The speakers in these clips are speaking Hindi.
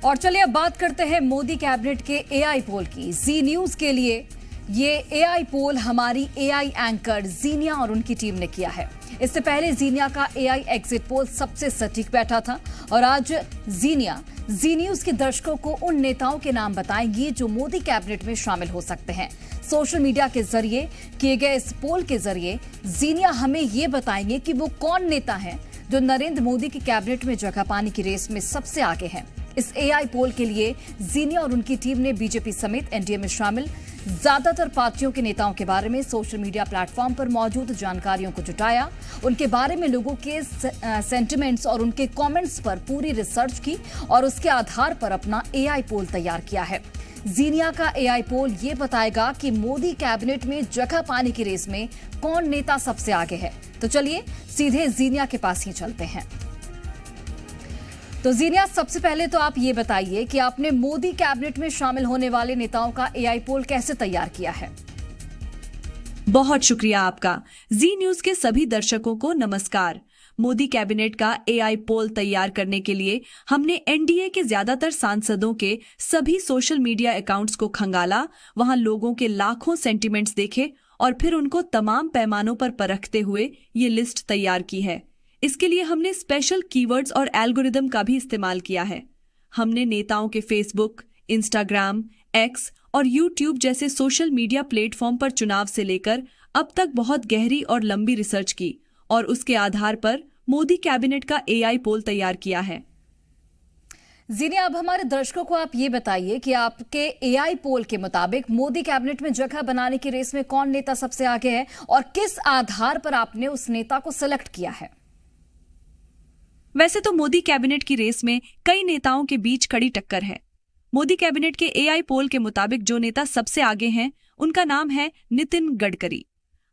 और चलिए अब बात करते हैं मोदी कैबिनेट के एआई पोल की। जी न्यूज के लिए ये एआई पोल हमारी एआई एंकर जीनिया और उनकी टीम ने किया है। इससे पहले जीनिया का एआई एग्जिट पोल सबसे सटीक बैठा था और आज जीनिया जी न्यूज के दर्शकों को उन नेताओं के नाम बताएंगी जो मोदी कैबिनेट में शामिल हो सकते हैं। सोशल मीडिया के जरिए किए गए इस पोल के जरिए जीनिया हमें ये बताएंगे कि वो कौन नेता हैं जो नरेंद्र मोदी की कैबिनेट में जगह पाने की रेस में सबसे आगे हैं। इस एआई पोल के लिए जीनिया और उनकी टीम ने बीजेपी समेत एनडीए में शामिल ज्यादातर पार्टियों के नेताओं के बारे में सोशल मीडिया प्लेटफॉर्म पर मौजूद जानकारियों को जुटाया, उनके बारे में लोगों के सेंटिमेंट्स और उनके कमेंट्स पर पूरी रिसर्च की और उसके आधार पर अपना एआई पोल तैयार किया है। जीनिया का एआई पोल ये बताएगा कि मोदी कैबिनेट में जगह पाने की रेस में कौन नेता सबसे आगे है। तो चलिए सीधे जीनिया के पास ही चलते हैं। तो जीनिया, सबसे पहले तो आप ये बताइए कि आपने मोदी कैबिनेट में शामिल होने वाले नेताओं का एआई पोल कैसे तैयार किया है? बहुत शुक्रिया आपका। जी न्यूज के सभी दर्शकों को नमस्कार। मोदी कैबिनेट का एआई पोल तैयार करने के लिए हमने एनडीए के ज्यादातर सांसदों के सभी सोशल मीडिया अकाउंट्स को खंगाला, वहां लोगों के लाखों सेंटिमेंट्स देखे और फिर उनको तमाम पैमानों पर परखते हुए ये लिस्ट तैयार की है। इसके लिए हमने स्पेशल कीवर्ड्स और एल्गोरिदम का भी इस्तेमाल किया है। हमने नेताओं के फेसबुक, इंस्टाग्राम, एक्स और यूट्यूब जैसे सोशल मीडिया प्लेटफॉर्म पर चुनाव से लेकर अब तक बहुत गहरी और लंबी रिसर्च की और उसके आधार पर मोदी कैबिनेट का एआई पोल तैयार किया है। जीनिया, अब हमारे दर्शकों को आप ये बताइए कि आपके एआई पोल के मुताबिक मोदी कैबिनेट में जगह बनाने की रेस में कौन नेता सबसे आगे है और किस आधार पर आपने उस नेता को सिलेक्ट किया है? वैसे तो मोदी कैबिनेट की रेस में कई नेताओं के बीच कड़ी टक्कर है। मोदी कैबिनेट के एआई पोल के मुताबिक जो नेता सबसे आगे हैं, उनका नाम है नितिन गडकरी।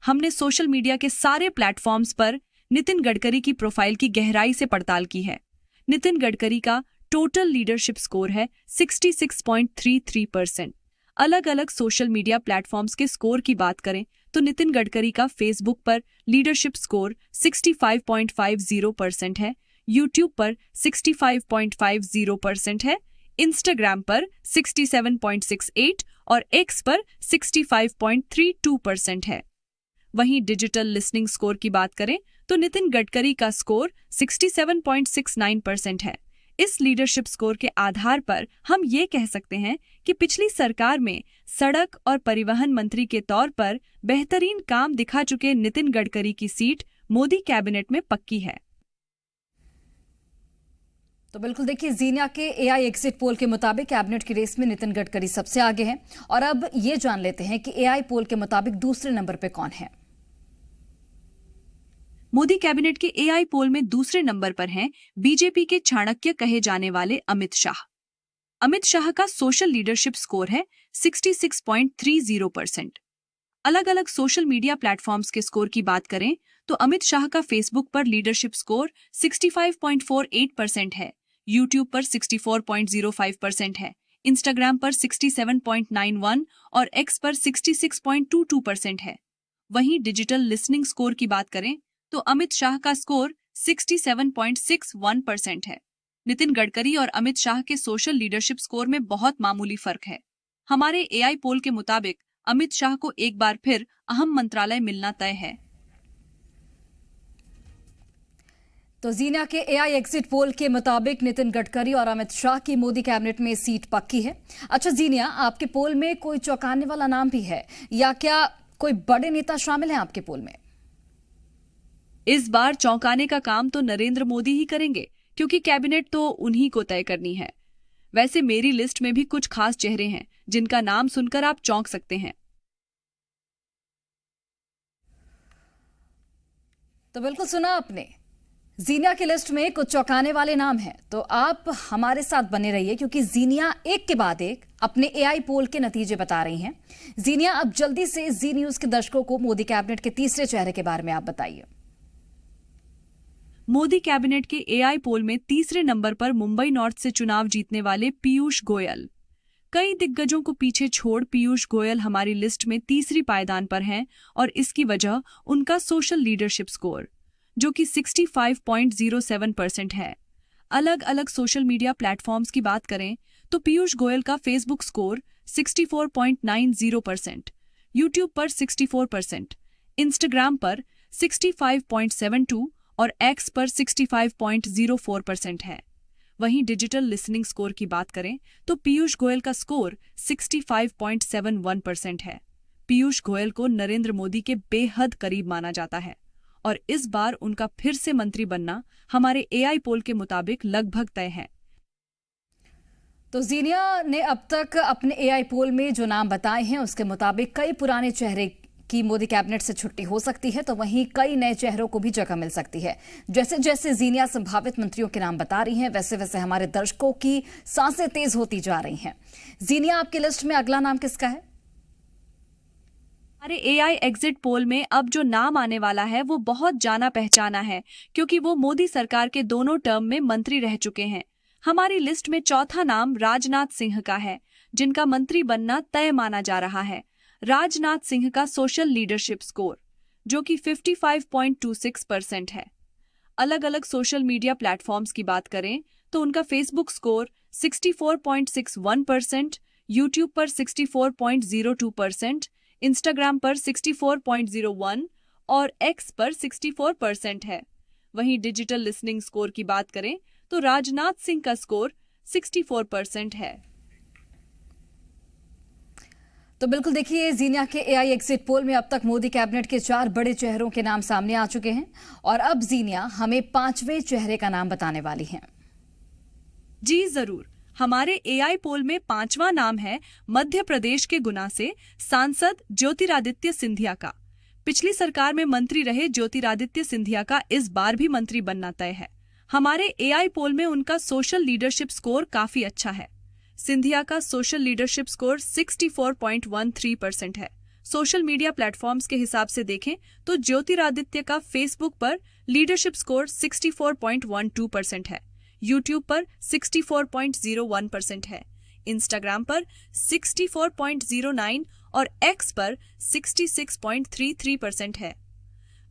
हमने सोशल मीडिया के सारे प्लेटफॉर्म्स पर नितिन गडकरी की प्रोफाइल की गहराई से पड़ताल की है। नितिन गडकरी का टोटल लीडरशिप स्कोर है 66.33%। अलग अलग सोशल मीडिया प्लेटफॉर्म्स के स्कोर की बात करें तो नितिन गडकरी का फेसबुक पर लीडरशिप स्कोर 65.50% है, यूट्यूब पर 65.50% है, इंस्टाग्राम पर 67.68 और एक्स पर 65.32% है। वहीं डिजिटल लिसनिंग स्कोर की बात करें तो नितिन गडकरी का स्कोर 67.69% है। इस लीडरशिप स्कोर के आधार पर हम ये कह सकते हैं कि पिछली सरकार में सड़क और परिवहन मंत्री के तौर पर बेहतरीन काम दिखा चुके नितिन गडकरी की सीट मोदी कैबिनेट में पक्की है। तो बिल्कुल देखिए, जीनिया के एआई एग्जिट पोल के मुताबिक कैबिनेट की रेस में नितिन गडकरी सबसे आगे हैं। और अब ये जान लेते हैं कि एआई पोल के मुताबिक दूसरे नंबर पे कौन है। मोदी कैबिनेट के एआई पोल में दूसरे नंबर पर हैं बीजेपी के चाणक्य कहे जाने वाले अमित शाह। अमित शाह का सोशल लीडरशिप स्कोर है 66.30%। अलग अलग सोशल मीडिया प्लेटफॉर्म्स के स्कोर की बात करें तो अमित शाह का फेसबुक पर लीडरशिप स्कोर 65.48% है, यूट्यूब पर 64.05% है, इंस्टाग्राम पर 67.91 और एक्स पर 66.22% है। वहीं डिजिटल लिसनिंग स्कोर की बात करें तो अमित शाह का स्कोर 67.61% है। नितिन गडकरी और अमित शाह के सोशल लीडरशिप स्कोर में बहुत मामूली फर्क है। हमारे एआई पोल के मुताबिक अमित शाह को एक बार फिर अहम मंत्रालय मिलना तय है। तो जीनिया के एआई एग्जिट पोल के मुताबिक नितिन गडकरी और अमित शाह की मोदी कैबिनेट में सीट पक्की है। अच्छा जीनिया, आपके पोल में कोई चौंकाने वाला नाम भी है या क्या कोई बड़े नेता शामिल हैं आपके पोल में? इस बार चौंकाने का काम तो नरेंद्र मोदी ही करेंगे, क्योंकि कैबिनेट तो उन्हीं को तय करनी है। वैसे मेरी लिस्ट में भी कुछ खास चेहरे हैं जिनका नाम सुनकर आप चौंक सकते हैं। तो बिल्कुल सुना आपने, जीनिया की लिस्ट में कुछ चौंकाने वाले नाम हैं। तो आप हमारे साथ बने रहिए क्योंकि जीनिया एक के बाद एक अपने एआई पोल के नतीजे बता रही हैं। जीनिया, अब जल्दी से जी न्यूज के दर्शकों को मोदी कैबिनेट के तीसरे चेहरे के बारे में आप बताइए। मोदी कैबिनेट के एआई पोल में तीसरे नंबर पर मुंबई नॉर्थ से चुनाव जीतने वाले पीयूष गोयल। कई दिग्गजों को पीछे छोड़ पीयूष गोयल हमारी लिस्ट में तीसरी पायदान पर हैं और इसकी वजह उनका सोशल लीडरशिप स्कोर, जो कि 65.07% है। अलग अलग सोशल मीडिया प्लेटफॉर्म्स की बात करें तो पीयूष गोयल का फेसबुक स्कोर 64.90%, यूट्यूब पर 64%, इंस्टाग्राम पर 65.72 और एक्स पर 65.04% है। वहीं डिजिटल लिसनिंग स्कोर की बात करें तो पीयूष गोयल का स्कोर 65.71% है। पीयूष गोयल को नरेंद्र मोदी के बेहद करीब माना जाता है और इस बार उनका फिर से मंत्री बनना हमारे एआई पोल के मुताबिक लगभग तय है। तो जीनिया ने अब तक अपने एआई पोल में जो नाम बताए हैं उसके मुताबिक कई पुराने चेहरे की मोदी कैबिनेट से छुट्टी हो सकती है, तो वहीं कई नए चेहरों को भी जगह मिल सकती है। जैसे जैसे जीनिया संभावित मंत्रियों के नाम बता रही हैं, वैसे वैसे हमारे दर्शकों की सांसें तेज होती जा रही हैं। जीनिया, आपकी लिस्ट में अगला नाम किसका है? हमारे एआई एग्जिट पोल में अब जो नाम आने वाला है वो बहुत जाना पहचाना है, क्योंकि वो मोदी सरकार के दोनों टर्म में मंत्री रह चुके हैं। हमारी लिस्ट में चौथा नाम राजनाथ सिंह का है, जिनका मंत्री बनना तय माना जा रहा है। राजनाथ सिंह का सोशल लीडरशिप स्कोर जो कि 55.26% है। अलग अलग सोशल मीडिया प्लेटफॉर्म्स की बात करें तो उनका फेसबुक स्कोर 64.61%, यूट्यूब पर 64.02%, इंस्टाग्राम पर 64.01 और एक्स पर 64% है। वहीं डिजिटल लिसनिंग स्कोर की बात करें तो राजनाथ सिंह का स्कोर 64% है। तो बिल्कुल देखिए, जीनिया के एआई एग्जिट पोल में अब तक मोदी कैबिनेट के 4 बड़े चेहरों के नाम सामने आ चुके हैं और अब जीनिया हमें 5वें चेहरे का नाम बताने वाली हैं। जी जरूर। हमारे एआई पोल में 5वां नाम है मध्य प्रदेश के गुना से सांसद ज्योतिरादित्य सिंधिया का। पिछली सरकार में मंत्री रहे ज्योतिरादित्य सिंधिया का इस बार भी मंत्री बनना तय है। हमारे एआई पोल में उनका सोशल लीडरशिप स्कोर काफी अच्छा है। सिंधिया का सोशल लीडरशिप स्कोर 64.13% है। सोशल मीडिया प्लेटफॉर्म्स के हिसाब से देखें तो ज्योतिरादित्य का फेसबुक पर लीडरशिप स्कोर 64.12% है, यूट्यूब पर 64.01% है, इंस्टाग्राम पर 64.09 और एक्स पर 66.33% है।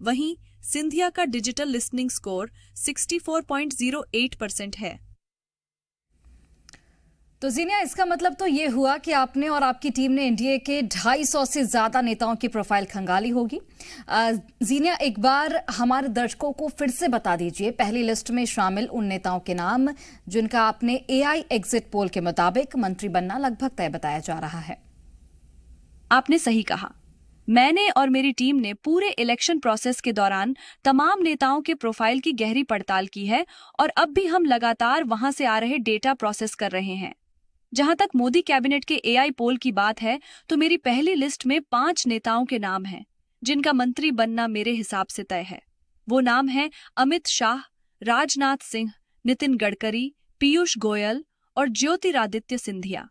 वहीं सिंधिया का डिजिटल लिसनिंग स्कोर 64.08% है। तो जीनिया, इसका मतलब तो ये हुआ कि आपने और आपकी टीम ने एनडीए के 250 से ज्यादा नेताओं की प्रोफाइल खंगाली होगी। जीनिया, एक बार हमारे दर्शकों को फिर से बता दीजिए पहली लिस्ट में शामिल उन नेताओं के नाम जिनका आपने एआई एग्जिट पोल के मुताबिक मंत्री बनना लगभग तय बताया जा रहा है। आपने सही कहा। मैंने और मेरी टीम ने पूरे इलेक्शन प्रोसेस के दौरान तमाम नेताओं के प्रोफाइल की गहरी पड़ताल की है और अब भी हम लगातार वहां से आ रहे डेटा प्रोसेस कर रहे हैं। जहां तक मोदी कैबिनेट के एआई पोल की बात है तो मेरी पहली लिस्ट में 5 नेताओं के नाम हैं जिनका मंत्री बनना मेरे हिसाब से तय है। वो नाम है अमित शाह, राजनाथ सिंह, नितिन गडकरी, पीयूष गोयल और ज्योतिरादित्य सिंधिया।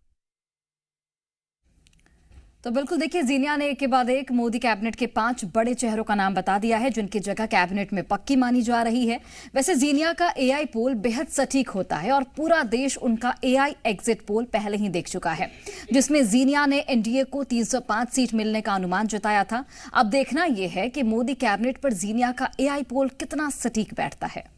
तो बिल्कुल देखिए, जीनिया ने एक के बाद एक मोदी कैबिनेट के 5 बड़े चेहरों का नाम बता दिया है जिनकी जगह कैबिनेट में पक्की मानी जा रही है। वैसे जीनिया का एआई पोल बेहद सटीक होता है और पूरा देश उनका एआई एग्जिट पोल पहले ही देख चुका है, जिसमें जीनिया ने एनडीए को 305 सीट मिलने का अनुमान जताया था। अब देखना यह है कि मोदी कैबिनेट पर जीनिया का एआई पोल कितना सटीक बैठता है।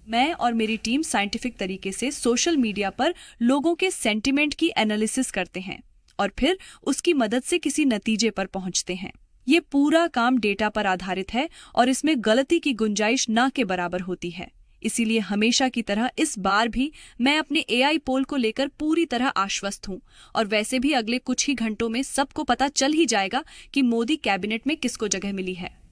मैं और मेरी टीम साइंटिफिक तरीके से सोशल मीडिया पर लोगों के सेंटिमेंट की एनालिसिस करते हैं और फिर उसकी मदद से किसी नतीजे पर पहुंचते हैं। ये पूरा काम डेटा पर आधारित है और इसमें गलती की गुंजाइश ना के बराबर होती है। इसीलिए हमेशा की तरह इस बार भी मैं अपने एआई पोल को लेकर पूरी तरह आश्वस्त हूं और वैसे भी अगले कुछ ही घंटों में सबको पता चल ही जाएगा कि मोदी कैबिनेट में किसको जगह मिली है।